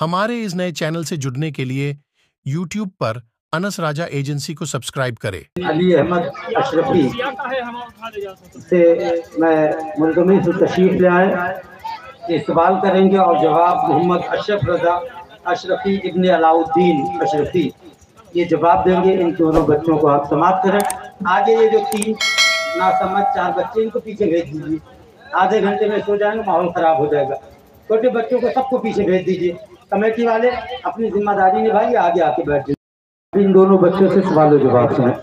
ہمارے اس نئے چینل سے جڑنے کے لیے یوٹیوب پر انس راجہ ایجنسی کو سبسکرائب کریں۔ علی احمد اشرفی سے میں منظمین سے تشریف لے آئے، سوال کریں گے اور جواب محمد اشرف رضا اشرفی ابن علاء الدین اشرفی یہ جواب دیں گے۔ ان دونوں بچوں کو آپ سماعت کریں۔ آگے یہ جو 3 ناسمجھ 4 بچے ان کو پیچھے بھیج دیجیے، آدھے گھنٹے میں سو جائیں گے، ماحول خراب ہو جائے گا۔ چھوٹے بچوں کو سب کو پیچھے بھیج دیجیے، کمیٹی والے اپنی ذمہ داری نبھائیے، آگے آ کے بیٹھ جائیے۔ ان دونوں بچوں سے سوال و جواب سنیں۔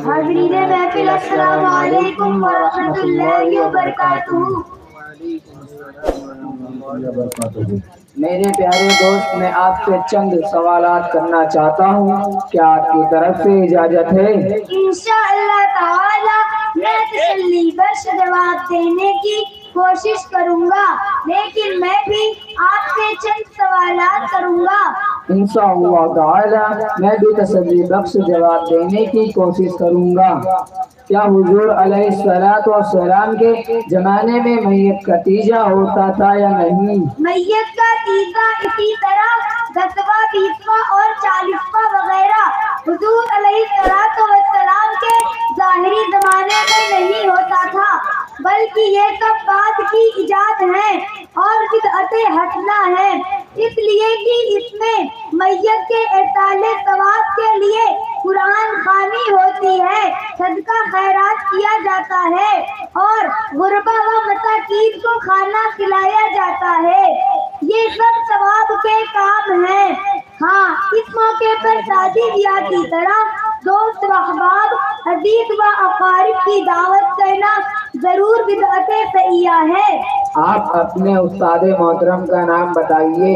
حاضرین محفل السلام علیکم ورحمۃ اللہ وبرکاتہ۔ میرے پیارے دوست، میں آپ سے چند سوالات کرنا چاہتا ہوں، کیا آپ کی طرف سے اجازت ہے؟ انشاءاللہ تعالی میں تسلی بخش جواب دینے کی کوشش کروں گا، لیکن میں بھی آپ سے چند سوالات کروں گا۔ انشاءاللہ تعالی میں بھی تسلی بخش جواب دینے کی کوشش کروں گا۔ کیا حضور علیہ السلام کے زمانے میں میت کا تیجا ہوتا تھا یا نہیں؟ میت کا تیجا اسی طرح 10واں 20واں اور 40واں وغیرہ حضور علیہ السلام کے ظاہری زمانے میں نہیں ہوتا تھا، بلکہ یہ سب بعد کی ایجاد ہے اور بدعتیں ہٹنا ہے، اس لیے کہ اس میں میت کے ارسال ثواب کے لیے قرآن خوانی ہوتی ہے، صدقہ خیرات کیا جاتا ہے اور غربا و مساکین کو کھانا کھلایا جاتا ہے، یہ سب ثواب کے کام ہیں۔ ہاں، اس موقع پر شادی بیاہ کی طرح دوست و احباب عزیز و اقارب کی دعوت کرنا ضرور بدعت سیئہ ہے۔ آپ اپنے استاد محترم کا نام بتائیے۔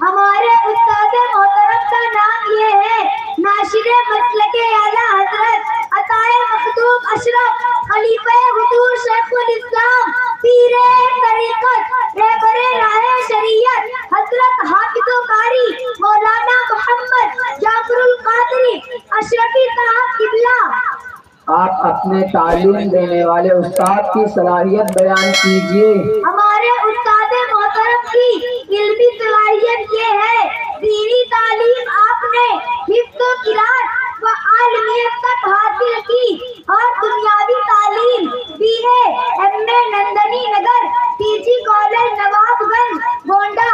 ہمارے استاد محترم کا نام یہ ہے ناشر مسلک اعلیٰ حضرت عطائے مخدوم اشرف خلیفہ حضور شیخ الاسلام پیر طریقت رہبر راہ شریعت حضرت حافظ قاری مولانا محمد جعفر القادری اشرفی صاحب قبلہ۔ آپ اپنے تعلیم دینے والے استاد کی صلاحیت بیان کیجیے۔ ہمارے استاد محترم کی علمی صلاحیت یہ ہے، دینی تعلیم آپ نے حفظ و قرات و عالمیت تک حاصل کی اور دنیاوی تعلیم BA MA Nandini Nagar PG college Nawab Ganj Gonda,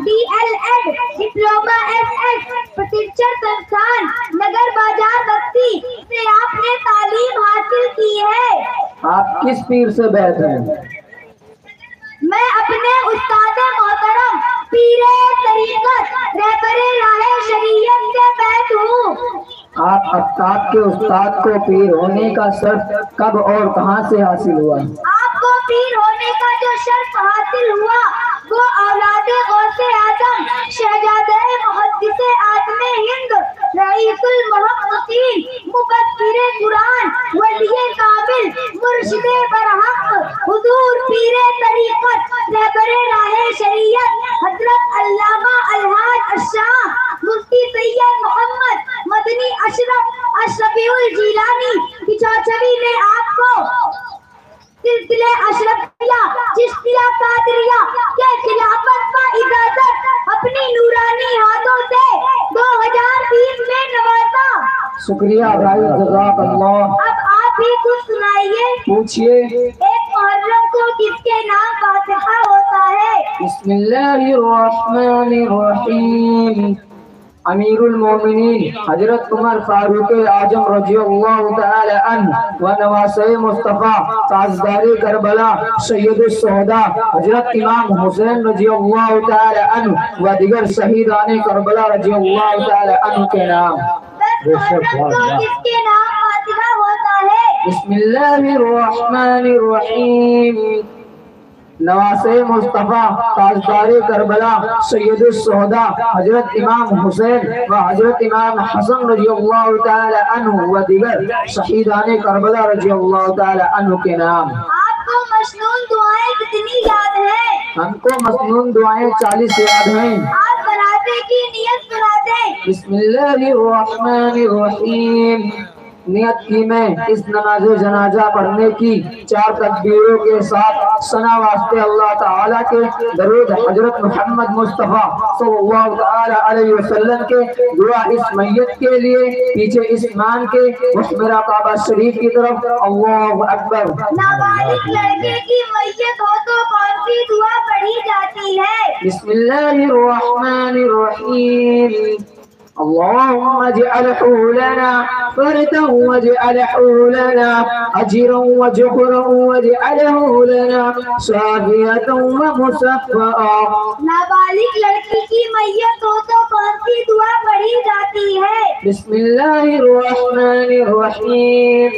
DLED diploma SS پرتیچر سنستھان نگر بازار بستی سے آپ نے تعلیم حاصل کی ہے۔ آپ کس پیر سے بیعت ہیں؟ میں اپنے استاد محترم پیر طریقت رہبر راہ شریعت سے بیعت ہوں۔ آپ آفتاب کے استاد کو پیر ہونے کا شرف کب اور کہاں سے حاصل ہوا؟ آپ کو پیر ہونے کا جو شرف حاصل ہوا وہ اولاد غوث اعظم شہزادہ محدث اعظم ہند رئیس المحققین مفسر قرآن ولی کامل مرشد برحق حضور پیر طریقت رہبر راہ شریعت حضرت علامہ الحاج الشاہ مفتی سید محمد مدنی اشرف اشرفی الجیلانی کی چوچوی نے آپ کو سلسلے اشرفیہ چشتیہ قادریہ کے خلافت کا اجازت اپنی نورانی ہاتھوں سے 2020 میں نوازا۔ شکریہ بھائی، جزاک اللہ۔ اب آپ ہی کچھ سنائیے۔ پوچھئے۔ ایک محرم کو کس کے نام فاتحہ ہوتا ہے؟ بسم اللہ الرحمن الرحیم۔ امیر المومنین حضرت عمر فاروق اعظم رضی اللہ تعالی عنہ و نواسہ مصطفیٰ تاجدار کربلا سید الشہداء حضرت امام حسین رضی اللہ تعالی عنہ و دیگر شہیدان کربلا رضی اللہ تعالی عنہ کے نام۔ محرم کو کس کے نام فاتحہ ہوتا ہے؟ بسم اللہ الرحمن الرحیم۔ नवासे मुस्तफ़ा ताजदारे करबला सैयदुस शुहदा हजरत इमाम हुसैन व हजरत इमाम हसन रज़ियल्लाहु ताला अन्हु व दीगर शहीदाने करबला रज़ियल्लाहु ताला अन्हु के नाम। आपको मशनून दुआएं कितनी याद है? हमको मसनून दुआएं 40 याद हैं। आप बनाते की नियत सुनाते। बिस्मिल्लाहिर्रहमानिर्रहीम। नियत की मैं इस नमाज जनाजा पढ़ने की 4 तकबीरों के साथ सना वास्ते अल्लाह ताला के दरूद हजरत मोहम्मद मुस्तफ़ा सल्लल्लाहु ताला अलैहि वसल्लम के दुआ इस मैयत के लिए पीछे इस ईमान के मेरा काबा शरीफ की तरफ अल्लाहु अकबर। नाबालिग लड़के की मैयत हो तो कौन सी दुआ पढ़ी जाती है? बिस्मिल्लाहिर्रहमानिर्रहीम। اللهم اجعله لنا فردا واجعله لنا اجرا وجبرا واجعله لنا شافية ومصفى। नाबालिग लड़की की मैयत हो तो कौन सी दुआ पढ़ी जाती है? बिस्मिल्लाहिर्रहमानिर्रहीम।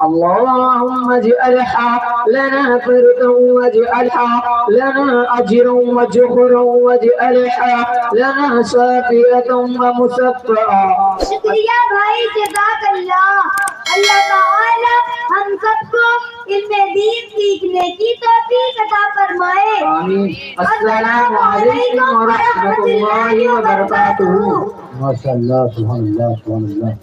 اللهم اجعلها لنا فردا واجعلها لنا اجرا وجبرا واجعلها لنا شافية ومصفى۔ शुक्रिया भाई, जज़ाकल्लाह। अल्लाह ताला हम सबको इल्मे दीन सीखने की तौफीक अता फरमाए। आमीन। अस्सलामु अलैकुम व रहमतुल्लाहि व बरकातुहू। माशाअल्लाह, सुभानअल्लाह, सुभानअल्लाह।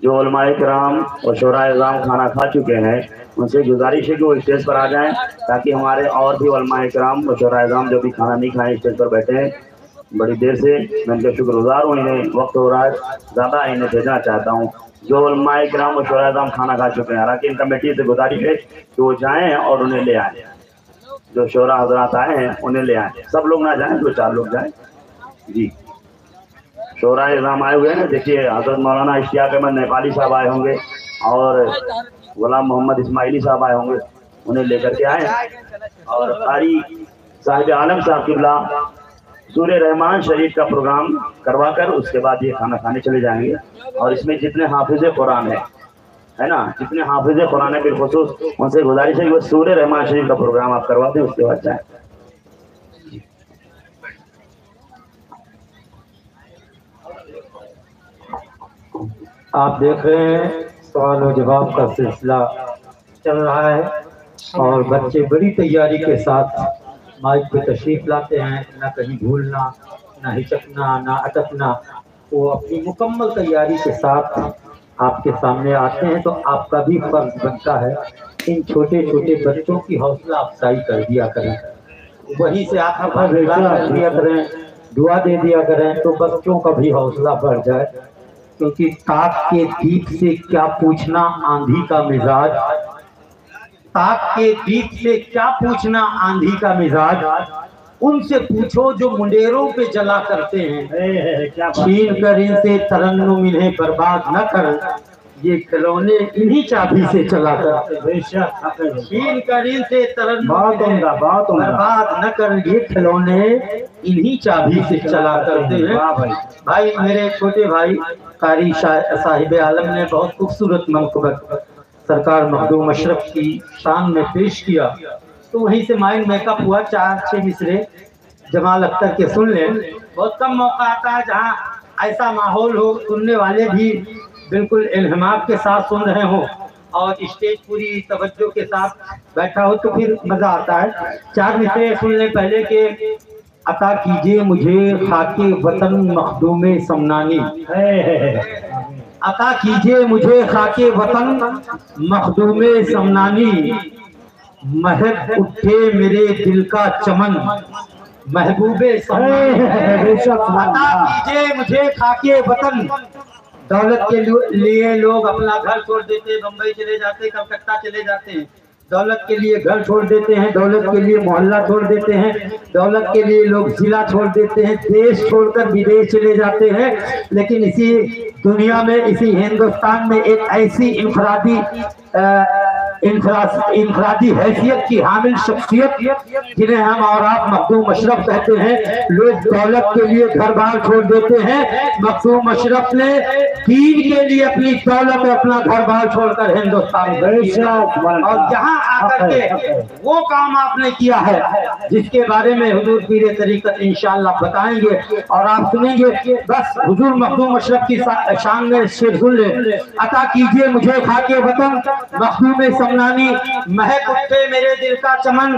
जो उलमाए किराम और शोराए इज़ाम खाना खा चुके हैं उनसे गुजारिश है कि वो स्टेज पर आ जाएं ताकि हमारे और भी उलमाए किराम और शोराए इज़ाम जो भी खाना नहीं खाएं स्टेज पर बैठे हैं। बड़ी देर से मैं इनका शुक्रगुजार हूँ, इन्हें वक्त हो रहा है, ज़्यादा इन्हें भेजना चाहता हूँ। जो उलमाए किराम और शोराए इज़ाम खाना खा चुके हैं, हालांकि इन कमेटी से गुजारिश है कि वो जाएँ और उन्हें ले आएँ। जो शोरा हजरात आए हैं उन्हें ले आएँ, सब लोग ना जाएँ, 2-4 लोग जाएँ जी। शोरा इज़ाम आए हुए हैं, देखिए हज़रत मौलाना इश्तियाक अहमद नेपाली साहब आए होंगे और गुलाम मोहम्मद इस्माइली साहब आए होंगे, उन्हें लेकर के आए। और कारी साहिब आलम साहब किबला सूरे रहमान शरीफ का प्रोग्राम करवा कर उसके बाद ये खाना खाने चले जाएंगे। और इसमें जितने हाफिज़ कुरान है ना, जितने हाफिज़ कुरान है बिलखुसूस उनसे गुजारिश है कि वो सूरे रहमान शरीफ का प्रोग्राम आप करवा दें, उसके बाद जाएँ। आप देख रहे हैं सवाल और जवाब का सिलसिला चल रहा है और बच्चे बड़ी तैयारी के साथ माइक पे तशरीफ लाते हैं। ना कहीं भूलना, ना हिचकना, ना अटकना, वो अपनी मुकम्मल तैयारी के साथ आपके सामने आते हैं। तो आपका भी फर्ज बनता है इन छोटे छोटे बच्चों की हौसला अफजाई कर दिया करें, वहीं से आखिर भर कर दिया करें, दुआ दे दिया करें, तो बच्चों का भी हौसला बढ़ जाए। क्योंकि ताक के दीप से क्या पूछना आंधी का मिजाज, ताक के दीप से क्या पूछना आंधी का मिजाज, उनसे पूछो जो मुंडेरों पे जला करते हैं। छीन कर इनसे तरन्नुम इन्हें बर्बाद न कर, ये खिलौने इन्हीं चाबी से चला करते हैं। छीन कर इनसे तरन्नुम बर्बाद न कर, ये खिलौने इन्हीं चाबी से चला करते हैं। भाई मेरे छोटे भाई कारी साहिब आलम ने बहुत खूबसूरत मनक़बत सरकार मखदूम अशरफ की शान में पेश किया, तो वहीं से माइंड मेकअप हुआ। 4-6 मिसरे जमाल अख्तर के सुन लें। बहुत कम मौका आता है जहाँ ऐसा माहौल हो, सुनने वाले भी बिल्कुल इल्हमाम के साथ सुन रहे हो और स्टेज पूरी तवज्जो के साथ बैठा हो, तो फिर मज़ा आता है। 4 मिसरे सुन लें पहले के। अता कीजिए मुझे खाके वतन मखदूमे समनानी, अता कीजिए मुझे खाके वतन मखदूमे समनानी, महक उठे मेरे दिल का चमन महबूबे समनानी। अता कीजिए मुझे खाके वतन। दौलत के लिए लोग अपना घर छोड़ देते हैं, बम्बई चले जाते हैं, कलकत्ता चले जाते हैं। दौलत के लिए घर छोड़ देते हैं, दौलत के लिए मोहल्ला छोड़ देते हैं, दौलत के लिए लोग जिला छोड़ देते हैं, देश छोड़कर विदेश चले जाते हैं। लेकिन इसी दुनिया में, इसी हिंदुस्तान में एक ऐसी इनफरादी انفرادی حیثیت کی حامل شخصیت جنہیں ہم اور آپ مخدوم اشرف کہتے ہیں، لوگ دولت کے لیے گھر بار چھوڑ دیتے ہیں، مخدوم اشرف نے دین کے لیے اپنی دولت اور اپنا گھر بار چھوڑ کر ہندوستان اور جہاں آ کر کے وہ کام آپ نے کیا ہے جس کے بارے میں حضور پیر طریقت انشاءاللہ بتائیں گے اور آپ سنیں گے۔ بس حضور مخدوم اشرف کی شان میں شعر سن لیں۔ عطا کیجئے مجھے خاک وطن مخدوم سمنانی، مہک اٹھے میرے دل کا چمن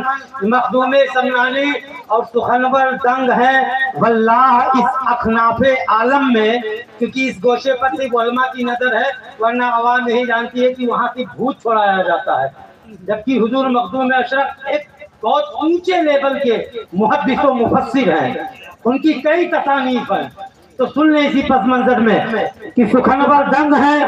مخدوم سمنانی، اور سخنور دنگ ہے واللہ اس اخناف عالم میں، کیونکہ اس گوشے پر صرف علماء کی نظر ہے ورنہ عوام نہیں جانتی ہے کہ وہاں سے بھوت چھوڑایا جاتا ہے، جبکہ حضور مخدوم اشرف ایک بہت اونچے لیول کے محدث و مفسر ہیں، ان کی کئی تصانیف ہیں۔ تو سن لیں اسی پس منظر میں کہ سخنور دنگ ہے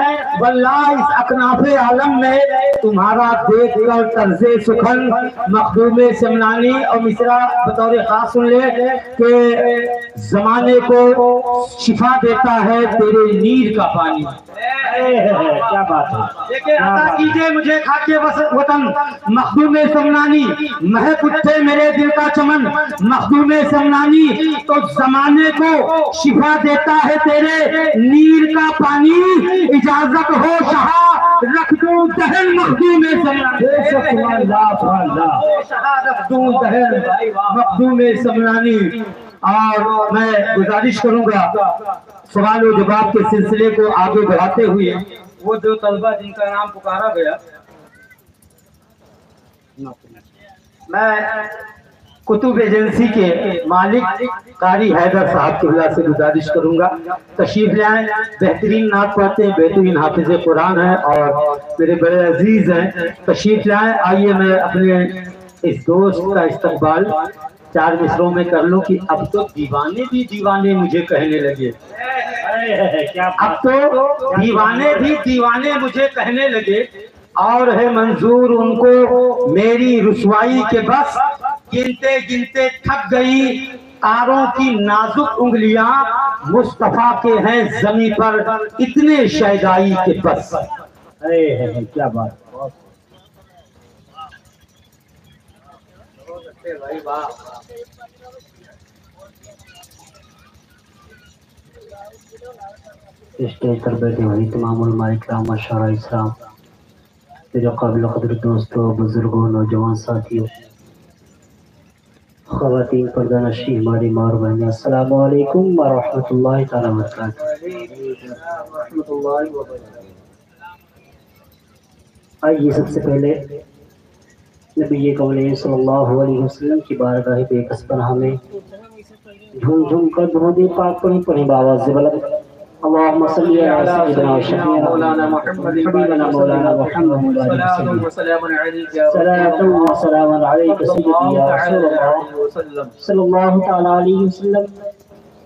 واللہ اس اکناف عالم میں، تمہارا دیکھ کر طرز سخن مخدوم سمنانی، اور مصرع بطور خاص سن لے کہ زمانے کو شفا دیتا ہے تیرے نیر کا پانی۔ کیا بات ہے! دیکھیں عطا کیجئے مجھے خاک وطن مخدوم سمنانی، مہک اٹھے میرے دل کا چمن مخدوم سمنانی، تو زمانے کو شفا دیتا ہے تیرے نیر کا پانی، اجازت ہو شہا رکھ دوں دہن مخدوم سمنانی، شہا رکھ دوں دہن مخدوم سمنانی۔ اور میں گزارش کروں گا سوال و جواب کے سلسلے کو آگے بڑھاتے ہوئے، وہ جو طلبہ جن کا نام پکارا گیا، میں کتب ایجنسی کے مالک قاری حیدر صاحب کی اللہ سے گزارش کروں گا تشریف لے آئیں۔ بہترین نعت پڑھتے ہیں، بہترین حافظ قرآن ہیں اور میرے بڑے عزیز ہیں، تشریف لے آئیں۔ آئیے میں اپنے اس دوست کا استقبال 4 مصروں میں کر لوں کہ اب تو دیوانے بھی دیوانے مجھے کہنے لگے، اب تو دیوانے بھی دیوانے مجھے کہنے لگے، اور ہے منظور ان کو میری رسوائی کے بس، گنتے گنتے تھک گئی تاروں کی نازک انگلیاں، مصطفیٰ کے ہیں زمین پر اتنے شیدائی کے بس۔ کیا بات! اسٹیج پر بیٹھے ہوئی تمام علماء کرام، مشاہیر اسلام، میرے قابل قدر دوستوں، بزرگوں، نوجوان ساتھیوں، خواتین پردہ نشین، ہماری ماں اور بہنیں، السلام علیکم ورحمۃ اللہ تعالیٰ وبرکاتہ۔ آئیے سب سے پہلے نبی کمال صلی اللہ علیہ وسلم کی بارگاہ بے کس پناہ میں جھوم جھوم کر درود پاک پڑھیں بآواز بلند۔ اللہم صلی علی سیدنا و شفیعنا مولانا محمد حبیبنا مولانا محمد صلاۃ و سلام علیک سیدی یا رسول اللہ صلی اللہ تعالی علیہ وسلم۔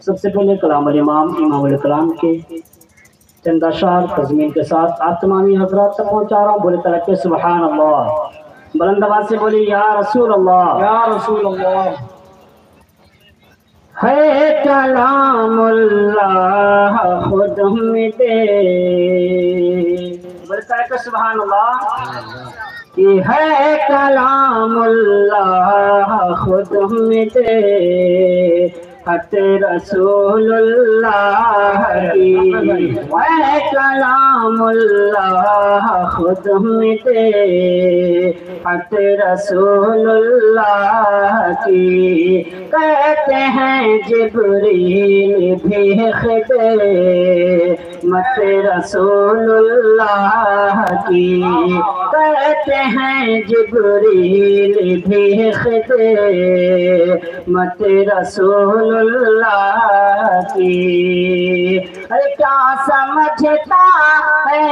سب سے پہلے کلام الامام امام الکلام کے چند اشعار تضمین کے ساتھ آپ تمامی حضرات تک پہنچا رہا ہوں، بولے ترقی سبحان اللہ، بلند آواز سے بولی یا رسول اللہ، یا رسول اللہ۔ ہے کلام اللہ خود میں دے، بولتا ہے کہ سبحان اللہ، کہ ہے کلام اللہ خود میں دے، حق رسول اللہ کی ہے کلام اللہ خود میں دے، حق رسول اللہ کی کہتے ہیں جبریل بھیخ دے، مت رسول اللہ کی کہتے ہیں جبریل بھیخ دے، مت رسول اللہ کی۔ ارے کیا سمجھتا ہے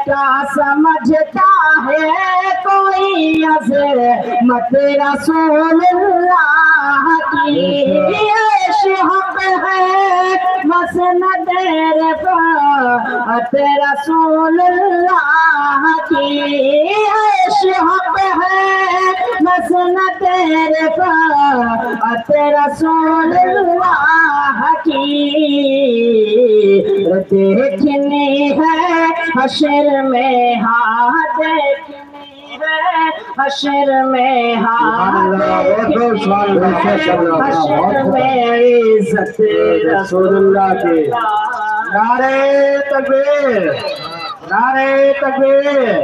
کیا سمجھتا ہے کوئی عظمت رسول اللہ کی، عیش حق ہے مسند رفاعت رسول اللہ کی عشق ہے بس نہ تیرے پاس رسول اللہ کی دیکھنی ہے حشر میں ہاں دیکھنی ہے حشر میں ہاں حشر میں عزت رسول اللہ کی نعرہ تکبیر نعرہ تکبیر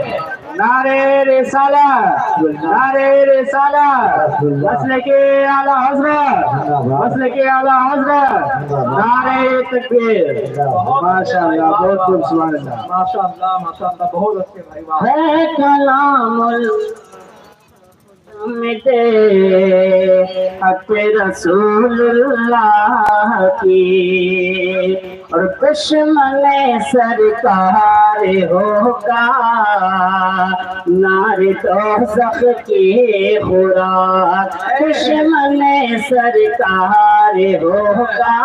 نعرہ رسالت نعرہ رسالت مسلک اعلی حضرت مسلک اعلی حضرت نعرہ تکبیر ماشاءاللہ بہت خوب سبحان اللہ ماشاءاللہ بہت اچھے بھائی واہ ہے کلام حق رسول اللہ کی اور دشمن سرکار ہوگا نار دوزخ کی خوراک دشمن سرکار ہوگا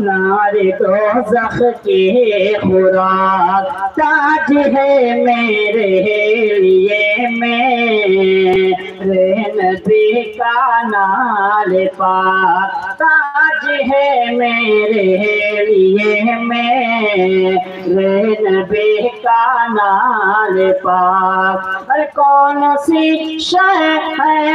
نار دوزخ کی خوراک تاج ہے میرے لیے میرے نبی کا نال پاک تاج ہے میرے لیے میرے نبی کا نال پاک اور کون سی شے ہے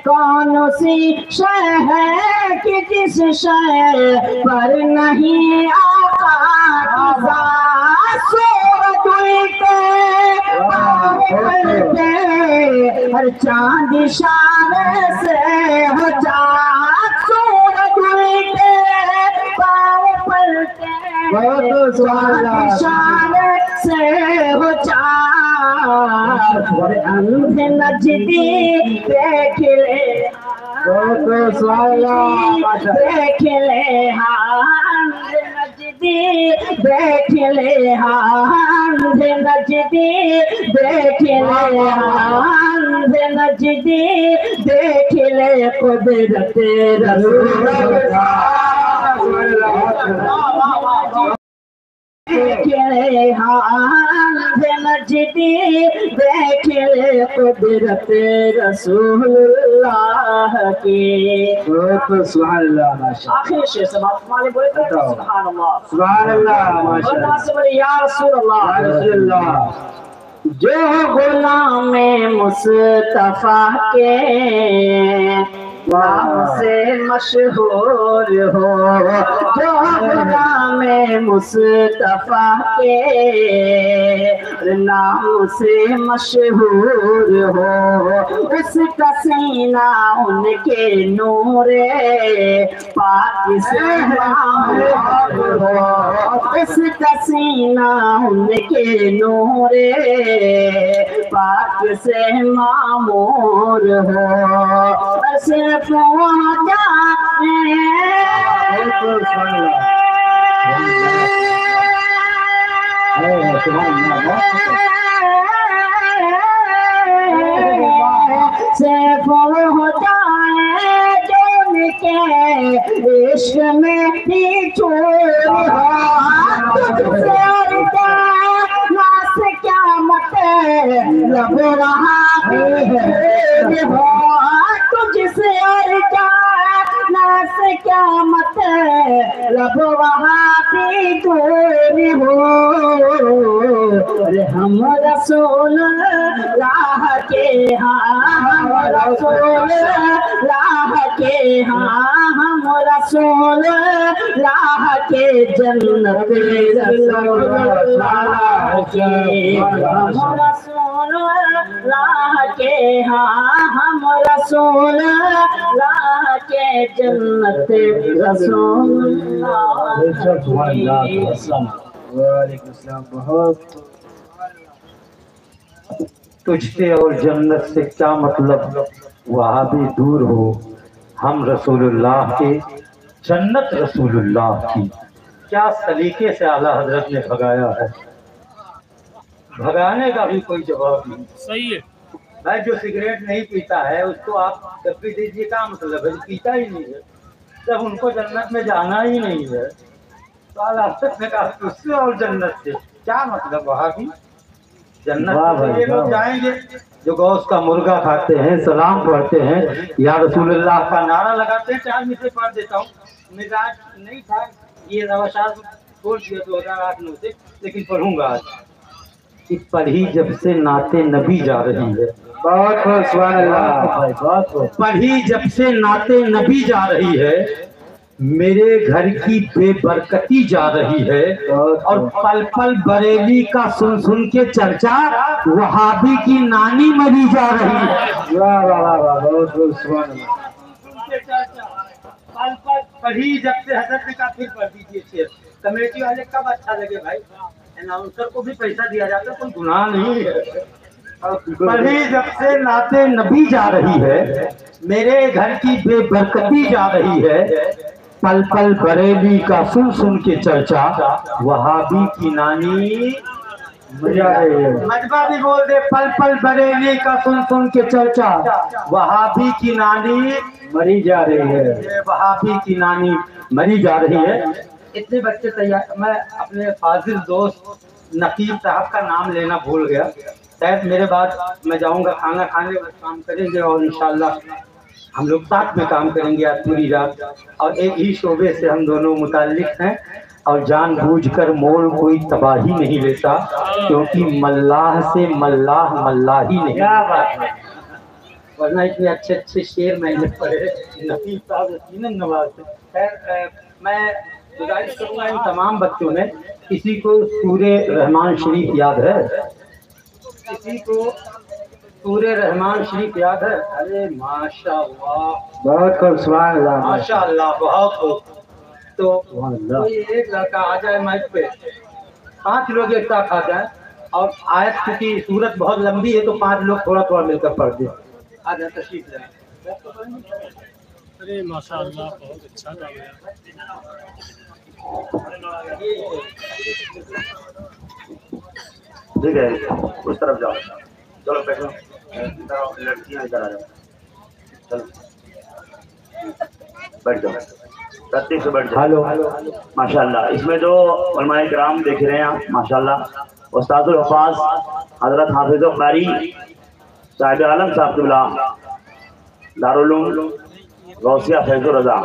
کون سی شے ہے کہ جس شے پر نہیں آقا سورت کے ہر چاند اشارے سے ہو چاند سورت کے پاؤں پلتے اشارے سے ہو چاند اور اندھے نجدی دیکھ لے دیکھ لے ہاند نجدی دیکھ لے ہاند نجدی دیکھ لے ہاند نجدی دیکھ لے قدرت رسول دیکھ لے ہاند نجدی دیکھ لے قدرت رسول اللہ کی سبحان اللہ آخر شیئر سبحان اللہ بولے سبحان اللہ سبحان اللہ یا رسول اللہ جو غلام مصطفیٰ کے نام سے مشہور ہو جو غلام مصطفیٰ کے نام سے مشہور ہو اس کا سینہ ان کے نور پاک سے معمور ہو اس کا سینہ ان کے نور پاک سے معمور ہو صرف وہاں جانے صرف وہ جائے جو ان کے عشق میں ہی چور ناس کیا مت لب رہا ہو تجھ سے اور کیا ناس کیا مت لب وہاں بھی دور ہو ہم رسول اللہ کے ہاں ہم رسول اللہ کے ہاں ہم رسول اللہ کے جنت رسول اللہ کے ہم رسول اللہ کے ہاں ہم رسول اللہ کے جنت رسول اللہ وعلیکم السلام بہت تجھ سے اور جنت سے کیا مطلب وہاں بھی دور ہو ہم رسول اللہ کے جنت رسول اللہ کی کیا سلیقے سے اعلیٰ حضرت نے بھگایا ہے भगाने का भी कोई जवाब नहीं। सही है भाई जो सिगरेट नहीं पीता है उसको आप जब भी दीजिए, क्या मतलब है? पीता ही नहीं है, जब उनको जन्नत में जाना ही नहीं है तो आप ने कहा उससे और जन्नत से क्या मतलब? वहाँ की जन्नत में ये लोग जाएंगे जो गौस का मुर्गा खाते हैं, सलाम पढ़ते हैं, या रसूलुल्लाह का नारा लगाते हैं। 4 मिनट पढ़ देता हूँ, मिजाज नहीं था ये नवाशार छोड़ दिया 2008-9 से, लेकिन पढ़ूंगा आज कि पढ़ी जब से नाते नबी जा रही है। बहुत बहुत सुभान अल्लाह। पढ़ी जब से नाते नबी जा रही है, मेरे घर की बेबरकती जा रही है, और पल पल बरेली का सुन सुन के चर्चा वहाबी की नानी मरी जा रही है। वाह वाह वाह वाह, बहुत बहुत सुभान अल्लाह। पल पल पढ़ी जब से हजरत ने कहा, फिर पढ़ दीजिए शेर। कमेटी वाले कब अच्छा लगे भाई, अनाउंसर को भी पैसा दिया जाता है, कोई गुनाह नहीं है। पढ़ी जब से नाते नबी जा रही है, मेरे घर की बेबरकती जा रही है, पल पल बरेली का सुन सुन के चर्चा वहाबी की नानी मजबा भी बोल दे। पल पल बरेली का सुन सुन के चर्चा वहाबी की नानी मरी जा रही है, वहाबी की नानी मरी जा रही है। इतने बच्चे तैयार। मैं अपने फाजिल दोस्त नकीब साहब का नाम लेना भूल गया, शायद मेरे बाद मैं जाऊंगा खाना खाने, काम करेंगे और इंशाल्लाह हम लोग साथ में काम करेंगे आज पूरी रात, और एक ही शोबे से हम दोनों मुताल्लिक हैं, और जानबूझकर मोल कोई तबाही नहीं लेता, क्योंकि मल्लाह से मल्लाह मल्लाही नहीं। क्या बात है, वरना इतने अच्छे अच्छे शेर मैंने पढ़े नकीब साहब यकीनन नवाज से। खैर मैं गुजारिश करूँगा इन तमाम बच्चों में, किसी को सूरे रहमान शरीफ याद है? किसी को सूरे रहमान शरीफ याद है? अरे माशाअल्लाह, बहुत खूब, सुभान अल्लाह, माशाअल्लाह, बहुत खूब। तो कोई एक लड़का आ जाए माइक पे, 5 लोग एक साथ आ जाए, और आयत क्योंकि सूरत बहुत लंबी है तो 5 लोग थोड़ा थोड़ा मिलकर पढ़ दे। आ जाए, तशरीफ ले। अरे माशाअल्लाह, बहुत अच्छा काम है। ठीक है, उस तरफ जाओ, चलो बैठो, लड़कियां इधर आ जाओ, चलो बैठ जाओ, तरतीब से बैठ जाओ। हेलो माशाल्लाह। इसमें जो उलमाए किराम देख रहे हैं आप, माशाल्लाह उस्तादुल हफ़ाज़ हजरत हाफिज़ कारी साहिब आलम साहब क़िबला दारुल उलूम गौसिया फैज़ुर रज़ा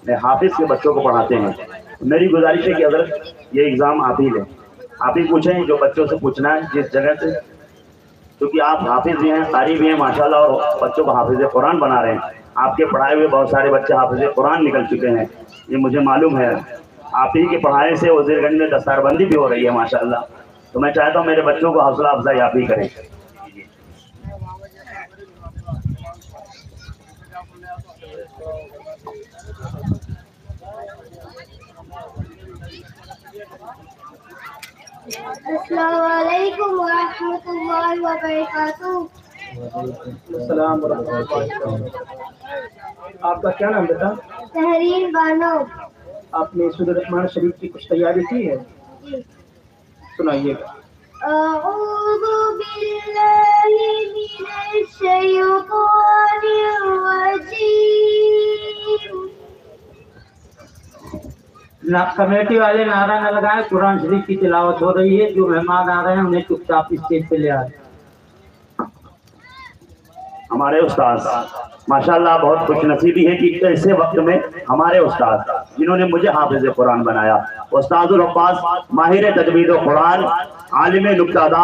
में हाफिज़ के बच्चों को पढ़ाते हैं। मेरी गुजारिश है कि हजरत ये एग्ज़ाम आप ही लें, आप ही पूछें जो बच्चों से पूछना है जिस जगह से, क्योंकि आप हाफिज़ भी हैं, कारी भी हैं माशाल्लाह, और बच्चों को हाफिज़ कुरान बना रहे हैं। आपके पढ़ाए हुए बहुत सारे बच्चे हाफिज़ कुरान निकल चुके हैं, ये मुझे मालूम है। आप ही के पढ़ाने से वज़ीरगंज में दस्तारबंदी भी हो रही है माशाल्लाह। तो मैं चाहता हूँ मेरे बच्चों को हौसला अफजाई आप ही करें। अस्सलामु अलैकुम व रहमतुल्लाहि व बरकातुहू। अस्सलाम वालेकुम। आपका क्या नाम बेटा? तहरीर बानो। आपने सूरह रहमान शरीफ की कुछ तैयारी की है? सुनाइएगा। अऊज़ु बिल्लाहि मिनश शैतानिर रजीम। ना कमेटी वाले नारा न लगाए, कुरान शरीफ की तिलावत हो रही है, जो मेहमान आ रहे हैं उन्हें चुपचाप स्टेज पे ले आए। हमारे उस्ताद माशाल्लाह बहुत खुश नसीबी है कि ऐसे वक्त में हमारे उस्ताद जिन्होंने मुझे हाफिज़ कुरान बनाया, उस्तादुल हफ़ाज़ माहिर तजवीद कुरान आलिम नुक्तादा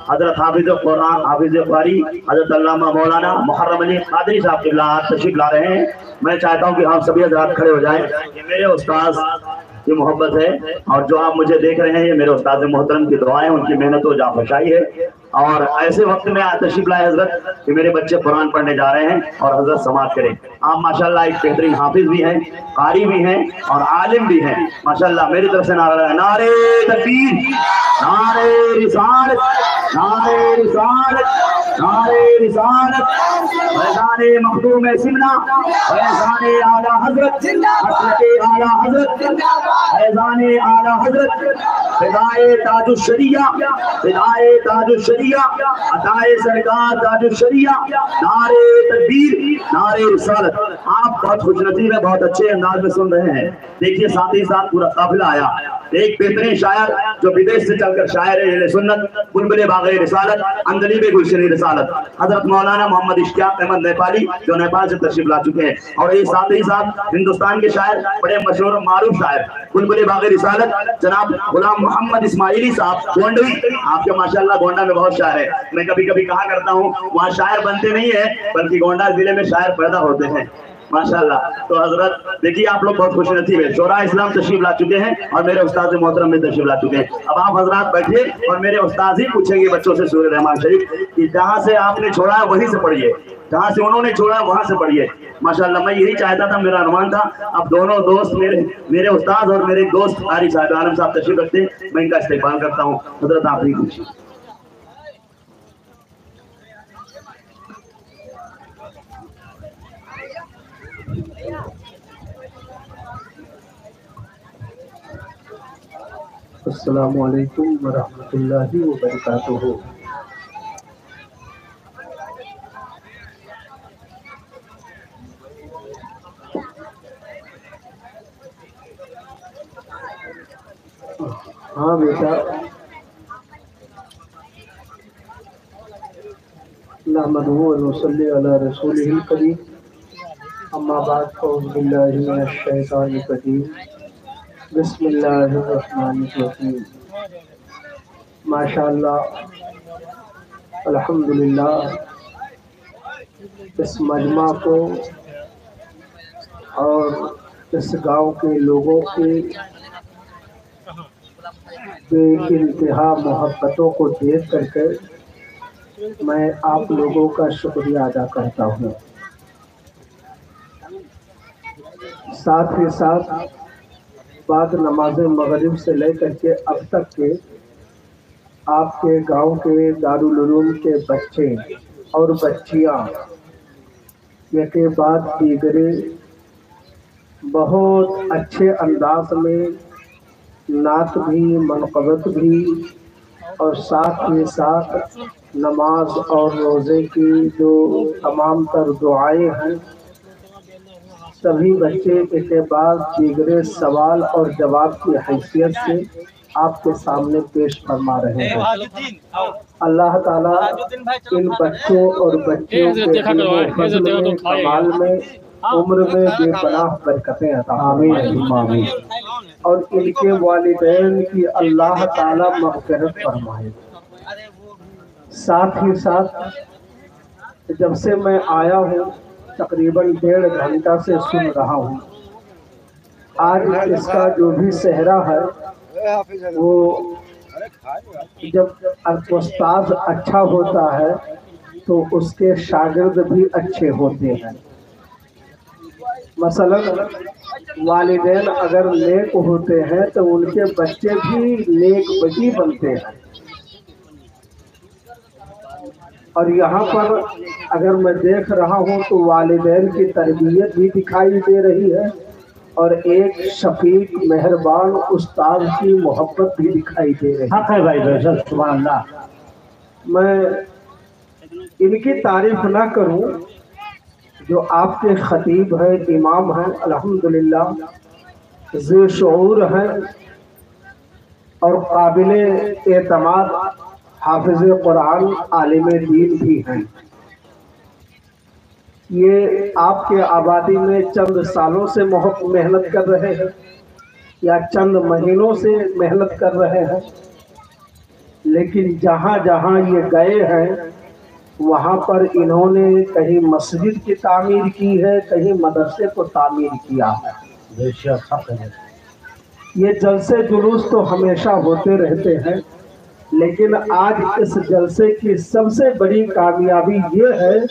हजरत हाफिज़ कुरान हाफिज़ कारी हजरत अल्लामा मौलाना मुहर्रम अली कादरी साहब क़िबला तशरीफ ला रहे हैं। मैं चाहता हूँ कि हम सभी हज़रात खड़े हो जाएं। ये मेरे उस्ताद की मोहब्बत है, और जो आप मुझे देख रहे हैं ये मेरे उस्ताद मोहतरम की दुआएं, उनकी मेहनत और जाफशाई है। और ऐसे वक्त में तशरीफ लाए हजरत कि मेरे बच्चे कुरान पढ़ने जा रहे हैं और हजरत समाअत करें। आप माशाल्लाह एक बेहतरीन हाफिज भी हैं, कारी भी हैं और आलिम भी हैं माशाल्लाह। मेरी तरफ से नारा है, नारे तकबीर, नारे रिसालत, नारे रिसालत, नारे रिसालत, फैज़ाने मखदूम सिमना, फैज़ाने आला हजरत, हज़रत आला हजरत, फैज़ाने आला हजरत, फिदाए ताजुल शरिया, फिदाए ताजुल शरिया, अताए सरकार ताजुल शरिया, नारे तकबीर, नारे रिसालत। आप बहुत खुशनसीब है, बहुत अच्छे अंदाज में सुन रहे हैं। देखिए साथ ही साथ पूरा काफिला आया। एक बेहतरीन शायर जो विदेश से चलकर शायर है अहले सुन्नत, बुलबुल बाग़े रिसालत, अंदलीब गुलशन रिसालत, हजरत मौलाना मोहम्मद इश्तियाक अहमद नेपाली जो नेपाल से तशरीफ ला चुके हैं। और ये साथ ही साथ हिंदुस्तान के शायर, बड़े मशहूर मारूफ शायर, बुलबुल बाग़े रिसालत जनाब गुलाम मोहम्मद इस्माइली साहब गोंडवी। आपके माशाल्लाह गोंडा में बहुत शायर है। मैं कभी कभी कहा करता हूँ वहाँ शायर बनते नहीं है, बल्कि गोंडा जिले में शायर पैदा होते हैं माशाल्लाह। तो हजरत देखिए आप लोग बहुत खुशनसीब है। शोरा इस्लाम तशरीफ ला चुके हैं और मेरे उस्ताद मोहतरम में तशरीफ ला चुके हैं। अब आप हजरात बैठिए और मेरे उस्ताद ही पूछेंगे बच्चों से सूरह रहमान शरीफ कि जहाँ से आपने छोड़ा है वहीं से पढ़िए, जहाँ से उन्होंने छोड़ा है वहाँ से पढ़िए। माशाल्लाह मैं यही चाहता था, मेरा अनुमान था। अब दोनों दोस्त मेरे उस्ताद और मेरे दोस्त कारी साहब आलम साहब तशरीफ रखते हैं, मैं इनका इस्तेमाल करता हूँ। हजरत आप ही पूछिए। अस्सलामु अलैकुम वरहमतुल्लाहि वबरकातुहू। हाँ बेटा, नहमदुहु व नसल्ली अला रसूलिहिल करीम, अम्मा बाद फौज़ बिल्लाहि मिनश शैतानिर रजीम, बिस्मिल्लाहिर्रहमानिर्रहीम। माशाअल्लाह, अल्हम्दुलिल्लाह, इस मजमा को और इस गांव के लोगों के बेइंतहा मोहब्बतों को देख करके मैं आप लोगों का शुक्रिया अदा करता हूँ। साथ ही साथ बाद नमाज मगरिब से लेकर के अब तक के आपके गांव के दारुल उलूम के बच्चे और बच्चियां के बाद दीगरे बहुत अच्छे अंदाज में नात भी, मनक़बत भी और साथ ही साथ नमाज और रोज़े की जो तमाम तर दुआएं हैं, सभी बच्चे के बाद दीगरे सवाल और जवाब की हैसियत से आपके सामने पेश फरमा रहे हैं। अल्लाह ताला इन बच्चों और बच्चियों के फज़ल में, कमाल में, उम्र में बेपनाह बरकतें अता फरमाए और इनके वालिदैन की अल्लाह ताला मग़फ़िरत फरमाए। साथ ही साथ जब से मैं आया हूँ तकरीबन 1.5 घंटा से सुन रहा हूँ। आज इसका जो भी सेहरा है वो जब उस्ताद अच्छा होता है तो उसके शागिर्द भी अच्छे होते हैं। मसलन वालिदैन अगर नेक होते हैं तो उनके बच्चे भी नेक बची बनते हैं। और यहाँ पर अगर मैं देख रहा हूँ तो वालिदैन की तरबियत भी दिखाई दे रही है और एक शफीक मेहरबान उस्ताद की मोहब्बत भी दिखाई दे रही है। भाई सुभान अल्लाह। मैं इनकी तारीफ ना करूँ जो आपके खतीब हैं, इमाम हैं, अल्हम्दुलिल्लाह ज़े शऊर हैं और काबिल एतमाद हाफिज़ कुरान, आलिम दीन भी हैं। ये आपके आबादी में चंद सालों से मेहनत कर रहे हैं या चंद महीनों से मेहनत कर रहे हैं, लेकिन जहाँ जहाँ ये गए हैं वहाँ पर इन्होंने कहीं मस्जिद की तामीर की है, कहीं मदरसे को तामीर किया है। ये जलसे जुलूस तो हमेशा होते रहते हैं, लेकिन आज इस जलसे की सबसे बड़ी कामयाबी ये है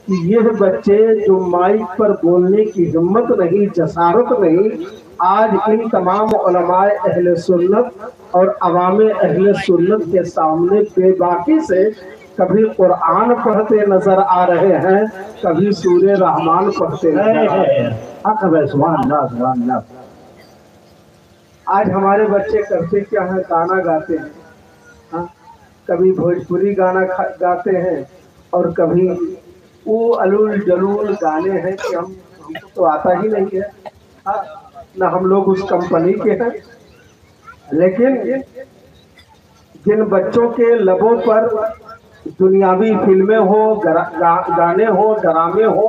कि यह बच्चे जो माइक पर बोलने की हिम्मत नहीं, जसारत नहीं, आज इन तमाम उलमाए अहले सुन्नत और अवामे अहले सुन्नत के सामने बेबाकी से कभी कुरान पढ़ते नजर आ रहे हैं, कभी सूरे रहमान पढ़ते नजर आ रहे हैं। आज हमारे बच्चे करते क्या है, गाना गाते हैं, हाँ, कभी भोजपुरी गाना गाते हैं और कभी वो अलूल जलूल गाने हैं कि हमको तो आता ही नहीं है, हाँ, ना हम लोग उस कंपनी के हैं। लेकिन जिन बच्चों के लबों पर दुनियावी फिल्में हो, गाने हो, ड्रामे हो,